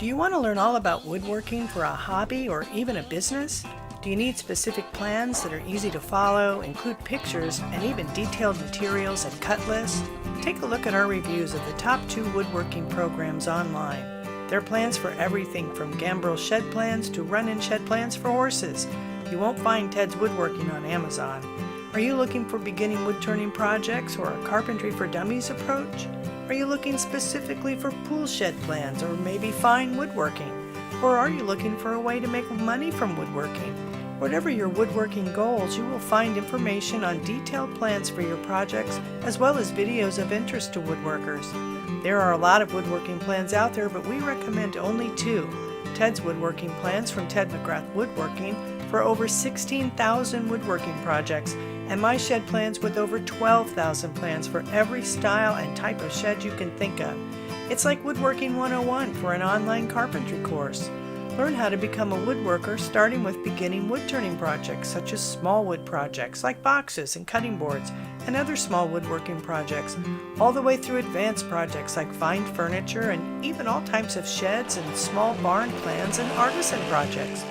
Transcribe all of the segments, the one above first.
Do you want to learn all about woodworking for a hobby or even a business? Do you need specific plans that are easy to follow, include pictures, and even detailed materials and cut lists? Take a look at our reviews of the top 2 woodworking programs online. There are plans for everything from gambrel shed plans to run-in shed plans for horses. You won't find Ted's Woodworking on Amazon. Are you looking for beginning woodturning projects or a carpentry for dummies approach? Are you looking specifically for pool shed plans or maybe fine woodworking? Or are you looking for a way to make money from woodworking? Whatever your woodworking goals, you will find information on detailed plans for your projects as well as videos of interest to woodworkers. There are a lot of woodworking plans out there, but we recommend only 2. Ted's Woodworking Plans from Ted Mcgrath Woodworking for over 16,000 woodworking projects, and my shed plans with over 12,000 plans for every style and type of shed you can think of. It's like Woodworking 101 for an online carpentry course. Learn how to become a woodworker starting with beginning woodturning projects such as small wood projects like boxes and cutting boards and other small woodworking projects, all the way through advanced projects like fine furniture and even all types of sheds and small barn plans and artisan projects.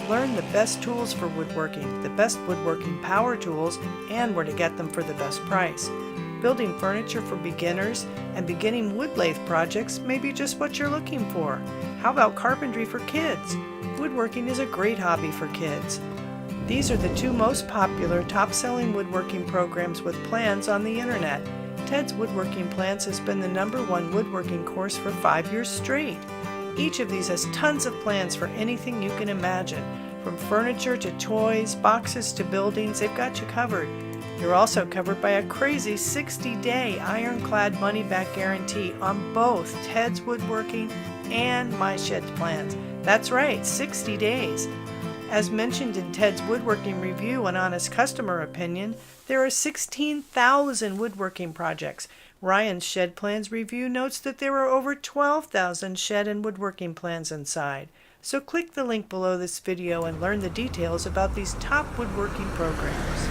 Learn the best tools for woodworking, the best woodworking power tools, and where to get them for the best price. Building furniture for beginners and beginning wood lathe projects may be just what you're looking for. How about carpentry for kids? Woodworking is a great hobby for kids. These are the 2 most popular top-selling woodworking programs with plans on the internet. Ted's Woodworking Plans has been the #1 woodworking course for 5 years straight. Each of these has tons of plans for anything you can imagine. From furniture to toys, boxes to buildings, they've got you covered. You're also covered by a crazy 60-day ironclad money-back guarantee on both Ted's Woodworking and My Shed plans. That's right, 60 days. As mentioned in Ted's Woodworking review and honest customer opinion, there are 16,000 woodworking projects. Ryan's Shed Plans review notes that there are over 12,000 shed and woodworking plans inside. So click the link below this video and learn the details about these top woodworking programs.